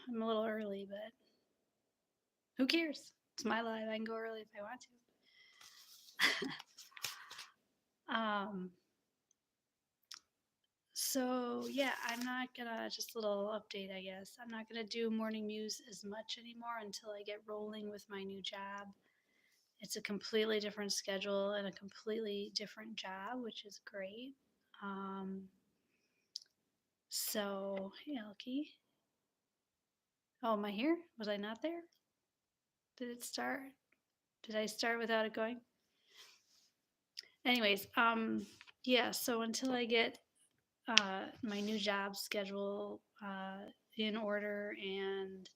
I'm a little early, but who cares? It's my life. I can go early if I want to. So yeah, I'm not gonna just a little update, I guess. I'm not gonna do morning muse as much anymore until I get rolling with my new job. It's a completely different schedule and a completely different job, which is great. Um, so hey, Elkie. Oh, am I here? Was I not there? Did it start? Did I start without it going? Anyways, yeah. So until I get my new job schedule in order and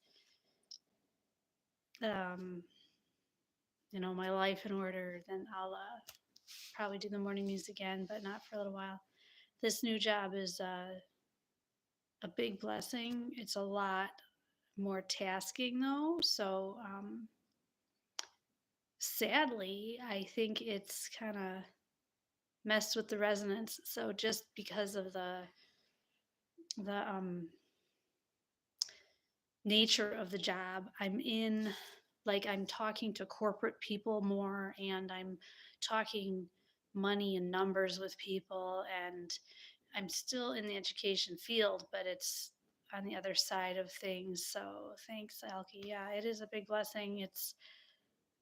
um, my life in order, then I'll probably do the morning news again, but not for a little while. This new job is a big blessing. It's a lot more tasking though, so sadly, I think it's kind of messed with the resonance. So just because of the nature of the job, I'm talking to corporate people more, and I'm talking money and numbers with people, and I'm still in the education field, but it's on the other side of things. So thanks, Alki. Yeah, it is a big blessing.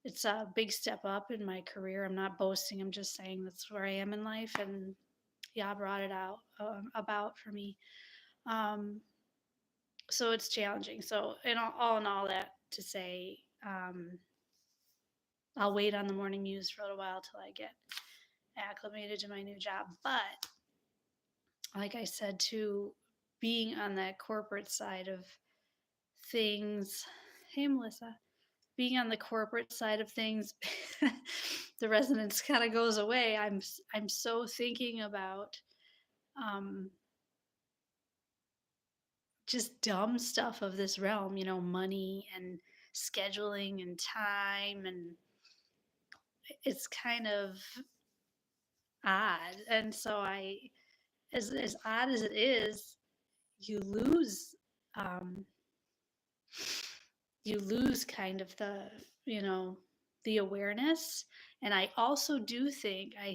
It's a big step up in my career. I'm not boasting. I'm just saying that's where I am in life, and yeah, I brought it out about for me. Um, so it's challenging. So all in all that to say, I'll wait on the morning news for a little while till I get acclimated to my new job. But like I said, too, being on that corporate side of things, hey Melissa, being on the corporate side of things, the resonance kind of goes away. I'm so thinking about um, just dumb stuff of this realm, money and scheduling and time, and it's kind of odd. And so as odd as it is, you lose um, you lose kind of you know the awareness. And I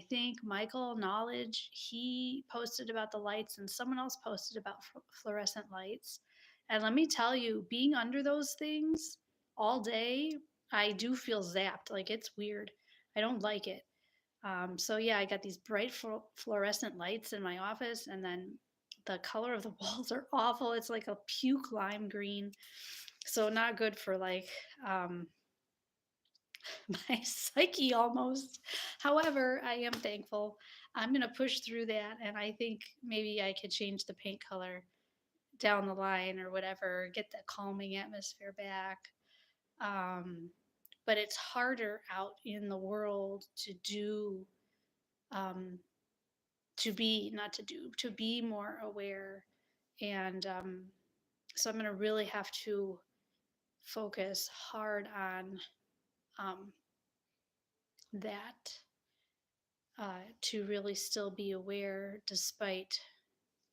think Michael Knowledge, he posted about the lights, and someone else posted about fluorescent lights. And let me tell you, being under those things all day, I do feel zapped. Like, it's weird. I don't like it. So yeah, I got these bright fluorescent lights in my office, and then the color of the walls are awful. It's like a puke lime green, so not good for um, my psyche almost. However, I am thankful. I'm gonna push through that, and I think maybe I could change the paint color down the line or whatever, get that calming atmosphere back. Um, but it's harder out in the world to do um, to be not to do to be more aware. And so I'm going to really have to focus hard on um, that to really still be aware despite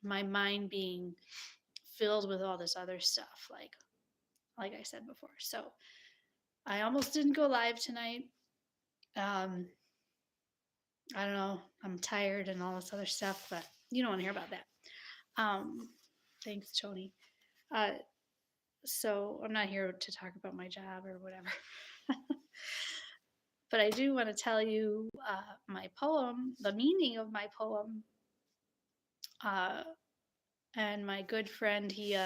my mind being filled with all this other stuff, like I said before. So I almost didn't go live tonight. um, I don't know, I'm tired and all this other stuff, but you don't want to hear about that. Thanks, Tony. uh, So I'm not here to talk about my job or whatever. But I do want to tell you my poem, the meaning of my poem. Uh, and my good friend, he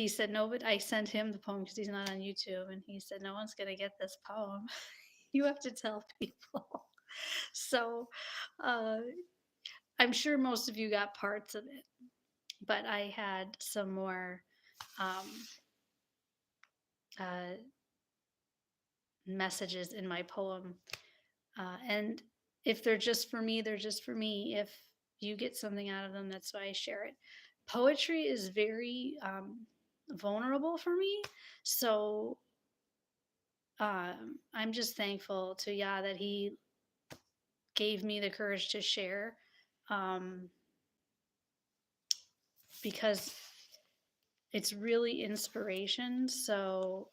said no, but I sent him the poem because he's not on YouTube, and he said no one's gonna get this poem. You have to tell people. So uh, I'm sure most of you got parts of it, but I had some more um, uh, messages in my poem. And if they're just for me, they're just for me. If you get something out of them, that's why I share it. Poetry is very vulnerable for me. So I'm just thankful to Yah that he gave me the courage to share, um, because it's really inspiration. So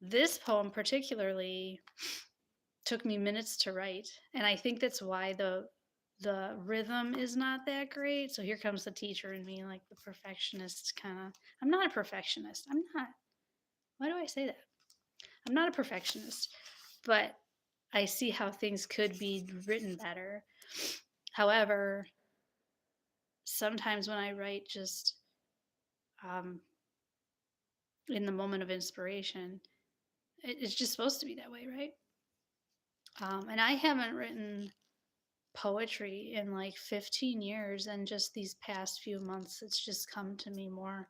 this poem particularly took me minutes to write, and I think that's why the rhythm is not that great. So here comes the teacher in me, like the perfectionist kind of. I'm not a perfectionist. I'm not. Why do I say that? I'm not a perfectionist, but I see how things could be written better. However, sometimes when I write just um, in the moment of inspiration, it's just supposed to be that way, right? And I haven't written poetry in like 15 years, and just these past few months, it's just come to me more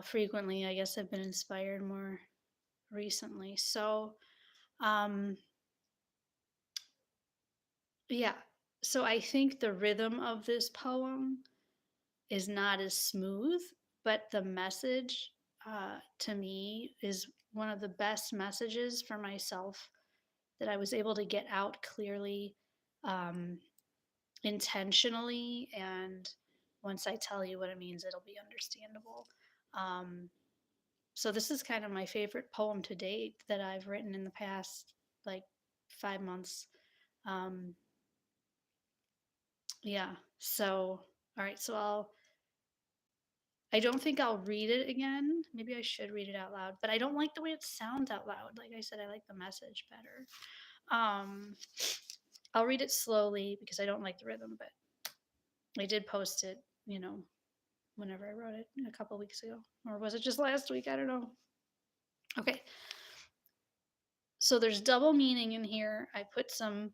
frequently. I guess I've been inspired more recently. So, um, yeah. So I think the rhythm of this poem is not as smooth, but the message to me is one of the best messages for myself that I was able to get out clearly, um, intentionally, and once I tell you what it means, it'll be understandable. Um, so this is kind of my favorite poem to date that I've written in the past like 5 months. Um, yeah. So all right. So I don't think I'll read it again. Maybe I should read it out loud, but I don't like the way it sounds out loud. Like I said, I like the message better. Um, I'll read it slowly because I don't like the rhythm, but I did post it, whenever I wrote it a couple weeks ago. Or was it just last week? I don't know. Okay. So there's double meaning in here. I put some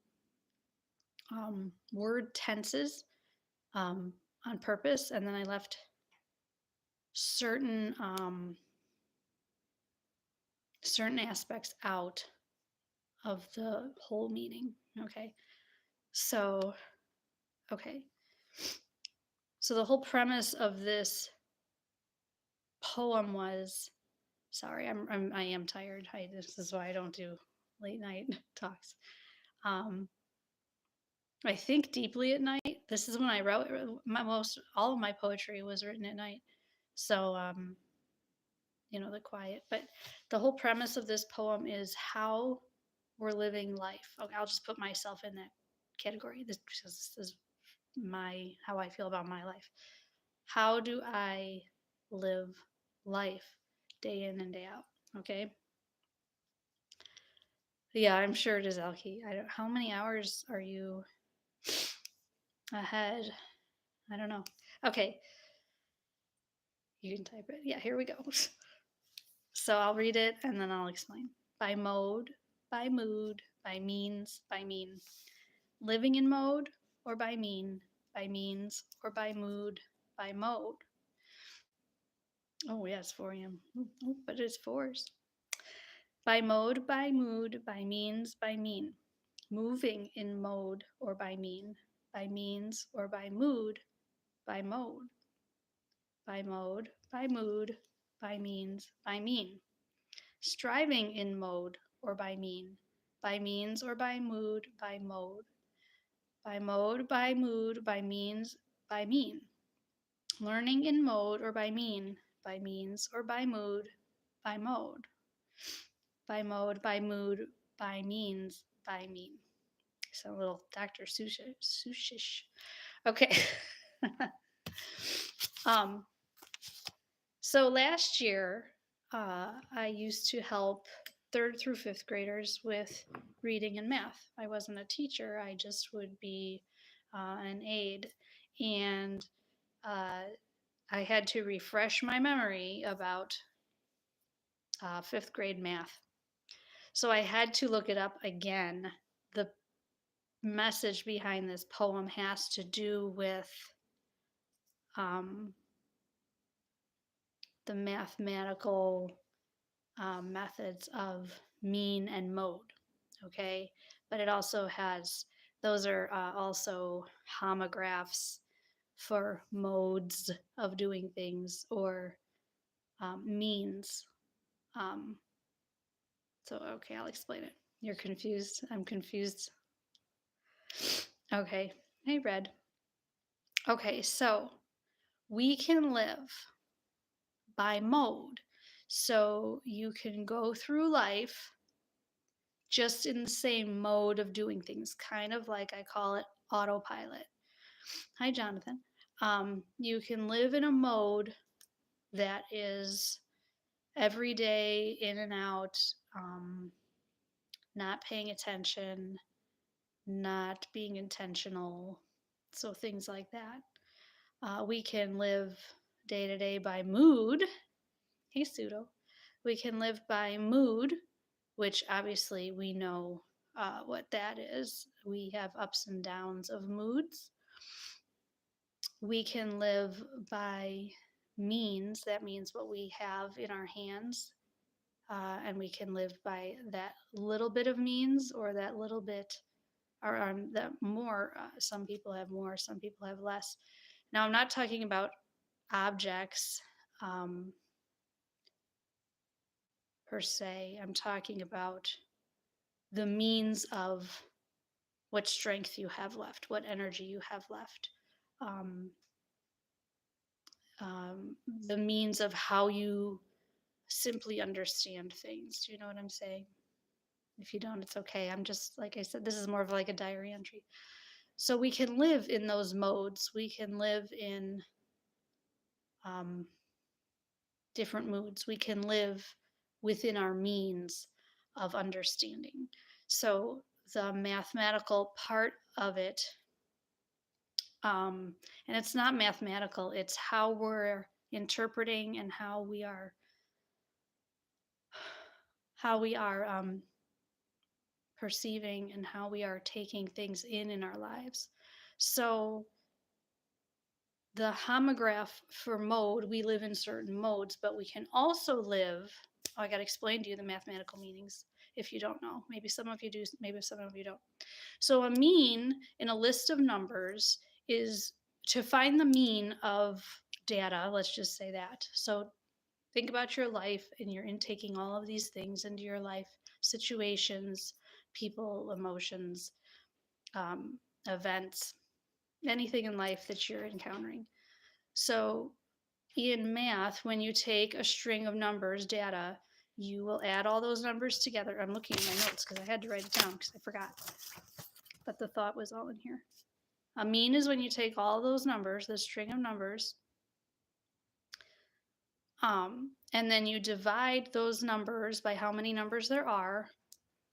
word tenses um, on purpose, and then I left certain certain aspects out of the whole meaning. Okay. So, okay. So the whole premise of this poem was, sorry, I am tired. This is why I don't do late night talks. Um, I think deeply at night. This is when I wrote all of my poetry was written at night. So, the quiet. But the whole premise of this poem is how we're living life. Okay, I'll just put myself in that category. This is how I feel about my life. How do I live life day in and day out? Okay. Yeah, I'm sure it is, Elkie. How many hours are you ahead? I don't know. Okay, you can type it. Yeah, here we go. So I'll read it and then I'll explain. By mode, by mood, by means, by mean. Living in mode or by means or by mood, by mode. Oh, yeah, it's 4 a.m. But it's fours. By mode, by mood, by means, by mean. Moving in mode or by means or by mood, by mode. By mode, by mood, by means, by mean. Striving in mode or by means or by mood, by mode. By mode, by mood, by means, by mean. Learning in mode or by means or by mood, by mode. By mode, by mood, by means, by mean. So a little Dr. Seussish. Okay. um, so last year, I used to help third through fifth graders with reading and math. I wasn't a teacher, I just would be an aide. And I had to refresh my memory about fifth grade math. So I had to look it up again. The message behind this poem has to do with um, the mathematical methods of mean and mode. Okay. But it also has, those are also homographs for modes of doing things or means. Um, so, okay, I'll explain it. You're confused? I'm confused. Okay. Hey, Red. Okay, so We can live by mode. So you can go through life just in the same mode of doing things, kind of like I call it autopilot. Hi, Jonathan. You can live in a mode that is every day in and out, not paying attention, not being intentional. So, things like that. We can live day to day by mood. Hey, Pseudo. We can live by mood, which obviously we know what that is. We have ups and downs of moods. We can live by means. That means what we have in our hands. And we can live by that little bit of means or that little bit, or that more. Some people have more, some people have less. Now, I'm not talking about objects um, per se. I'm talking about the means of what strength you have left, what energy you have left, um, the means of how you simply understand things. Do you know what I'm saying? If you don't, it's okay. I'm just, like I said, this is more of like a diary entry. So we can live in those modes. We can live in um, different moods. We can live within our means of understanding. So the mathematical part of it, and it's not mathematical, it's how we're interpreting and how we are perceiving and how we are taking things in our lives. So the homograph for mode, we live in certain modes, but we can also live. Oh, I got to explain to you the mathematical meanings if you don't know. Maybe some of you do, maybe some of you don't. So a mean in a list of numbers is to find the mean of data, let's just say that. So think about your life and you're intaking all of these things into your life, situations, people, emotions, events, anything in life that you're encountering. So in math, when you take a string of numbers, data, you will add all those numbers together. I'm looking at my notes because I had to write it down because I forgot. But the thought was all in here. A mean is when you take all those numbers, the string of numbers, and then you divide those numbers by how many numbers there are,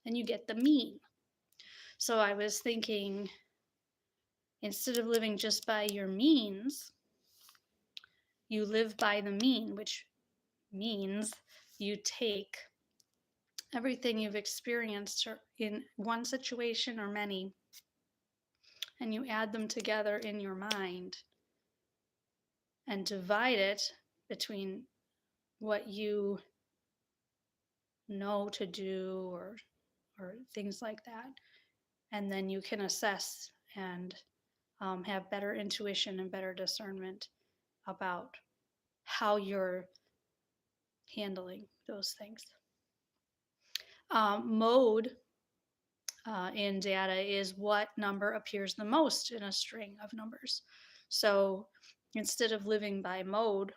and you get the mean. So I was thinking, instead of living just by your means, you live by the mean, which means you take everything you've experienced in one situation or many, and you add them together in your mind and divide it between what you know to do or things like that. And then you can assess and have better intuition and better discernment about how you're handling those things. Mode in data is what number appears the most in a string of numbers. So instead of living by mode,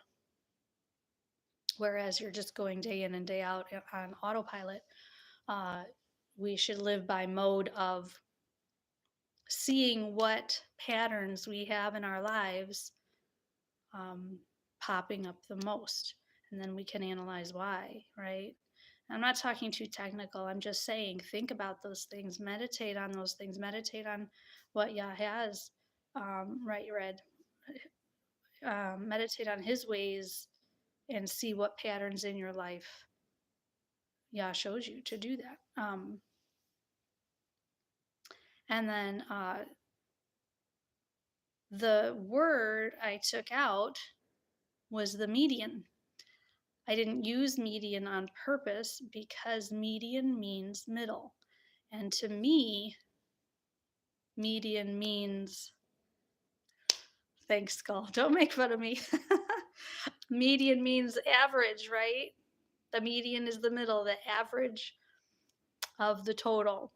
whereas you're just going day in and day out on autopilot, we should live by mode of seeing what patterns we have in our lives popping up the most. And then we can analyze why, right? I'm not talking too technical. I'm just saying, think about those things, meditate on those things, meditate on what Yah has, right, Red? Meditate on His ways and see what patterns in your life Yah shows you to do that. And then the word I took out was the median. I didn't use median on purpose because median means middle. And to me, median means, thanks, Skull, don't make fun of me. Median means average, right? The median is the middle, the average of the total.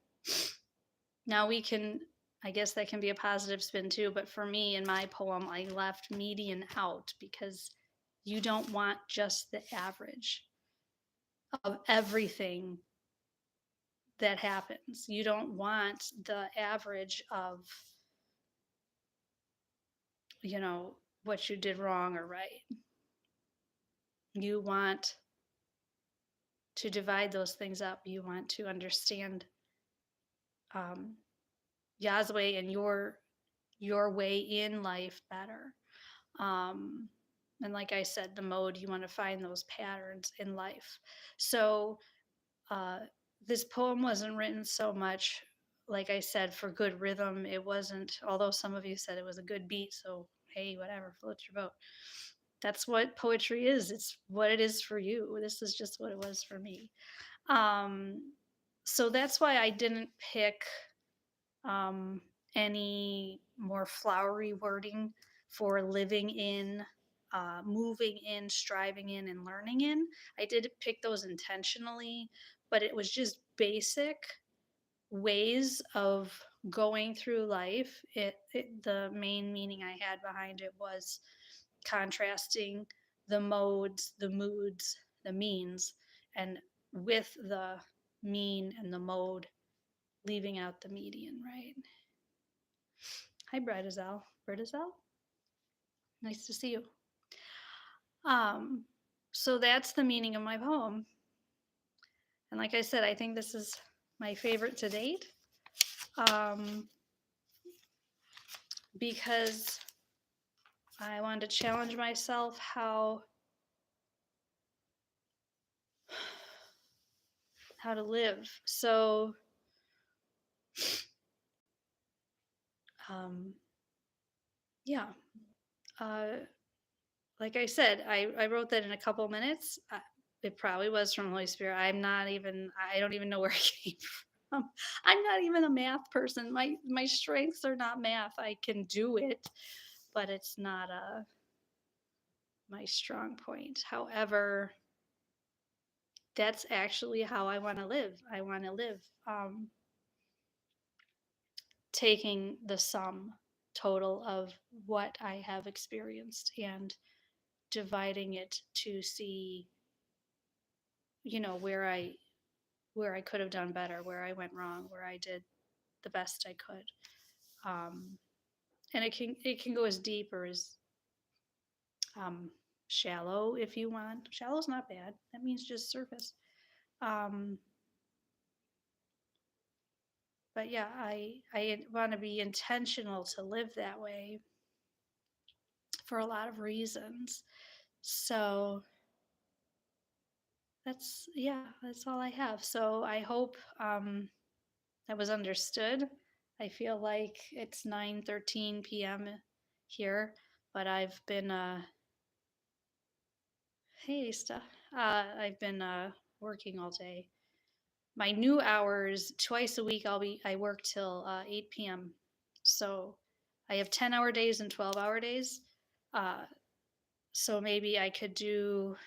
Now we can I guess that can be a positive spin too, but for me in my poem, I left median out because you don't want just the average of everything that happens. You don't want the average of, what you did wrong or right. You want to divide those things up. You want to understand um, Yahweh and your way in life better. Um, and like I said, the mode, you want to find those patterns in life. So uh, this poem wasn't written so much, like I said, for good rhythm. It wasn't, although some of you said it was a good beat. So hey, whatever, float your boat. That's what poetry is. It's what it is for you. This is just what it was for me. Um, so that's why I didn't pick um, any more flowery wording for living in, moving in, striving in, and learning in. I did pick those intentionally, but it was just basic ways of going through life. The main meaning I had behind it was contrasting the modes, the moods, the means, and with the mean and the mode, leaving out the median, right? Hi, Bredizel. Bredizel? Nice to see you. Um, so that's the meaning of my poem. And like I said, I think this is my favorite to date, um, because I wanted to challenge myself how to live. So, um, yeah. Uh, like I said, I wrote that in a couple minutes. It probably was from Holy Spirit. I don't even know where it came from. I'm not even a math person. My strengths are not math. I can do it, but it's not my strong point. However, that's actually how I want to live. I want to live taking the sum total of what I have experienced and dividing it to see, where I could have done better, where I went wrong, where I did the best I could. Um, and it can go as deep or as um, shallow if you want. Shallow's not bad. That means just surface. Um, but yeah, I want to be intentional to live that way for a lot of reasons. So that's all I have. So I hope that was understood. I feel like it's 9:13 p.m. here, but I've been hey stuff. I've been working all day. My new hours twice a week. I work till 8 p.m. So I have 10-hour days and 12-hour days. Uh, so maybe I could do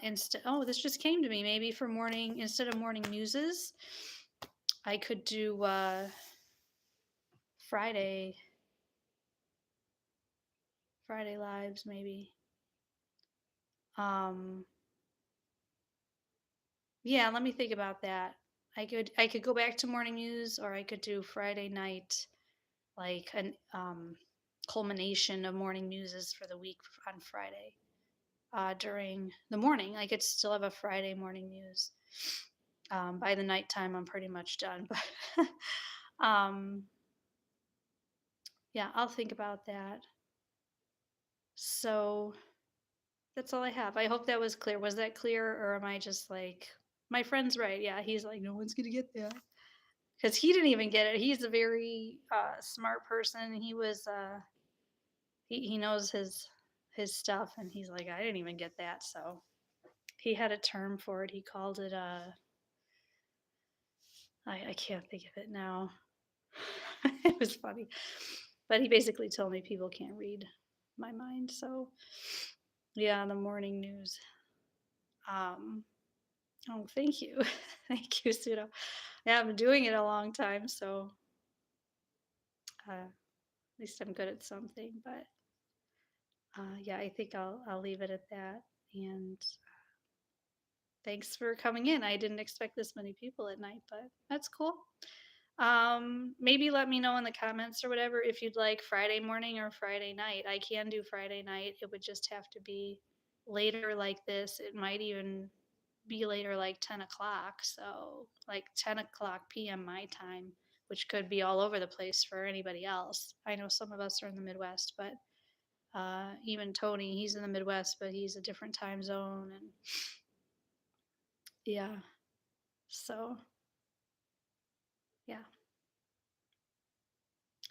instead. Oh, this just came to me. Maybe for morning instead of morning muses, I could do Friday Friday lives maybe. Um, yeah, let me think about that. I could go back to morning news, or I could do Friday night, like an culmination of morning muses for the week on Friday. During the morning, I could still have a Friday morning muse. By the nighttime, I'm pretty much done. But yeah, I'll think about that. So that's all I have. I hope that was clear. Was that clear, or am I just like my friend's right? Yeah, he's like, no one's gonna get that because he didn't even get it. He's a very smart person. He knows his stuff, and he's like, I didn't even get that. So he had a term for it. He called it I can't think of it now. It was funny, but he basically told me people can't read my mind. So yeah, the morning news. Um, oh, thank you, thank you, Pseudo. Yeah, I've been doing it a long time, so At least I'm good at something. But yeah, I think I'll leave it at that. And thanks for coming in. I didn't expect this many people at night, but that's cool. Maybe let me know in the comments or whatever if you'd like Friday morning or Friday night. I can do Friday night. It would just have to be later like this. It might even be later like 10 o'clock. So like 10 o'clock p.m. my time, which could be all over the place for anybody else. I know some of us are in the Midwest, but even Tony, he's in the Midwest, but he's a different time zone. And yeah, so yeah.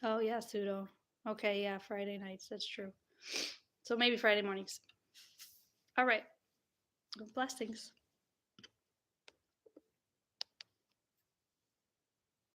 Oh yeah, pseudo. Okay, yeah, Friday nights. That's true. So maybe Friday mornings. All right. Blessings.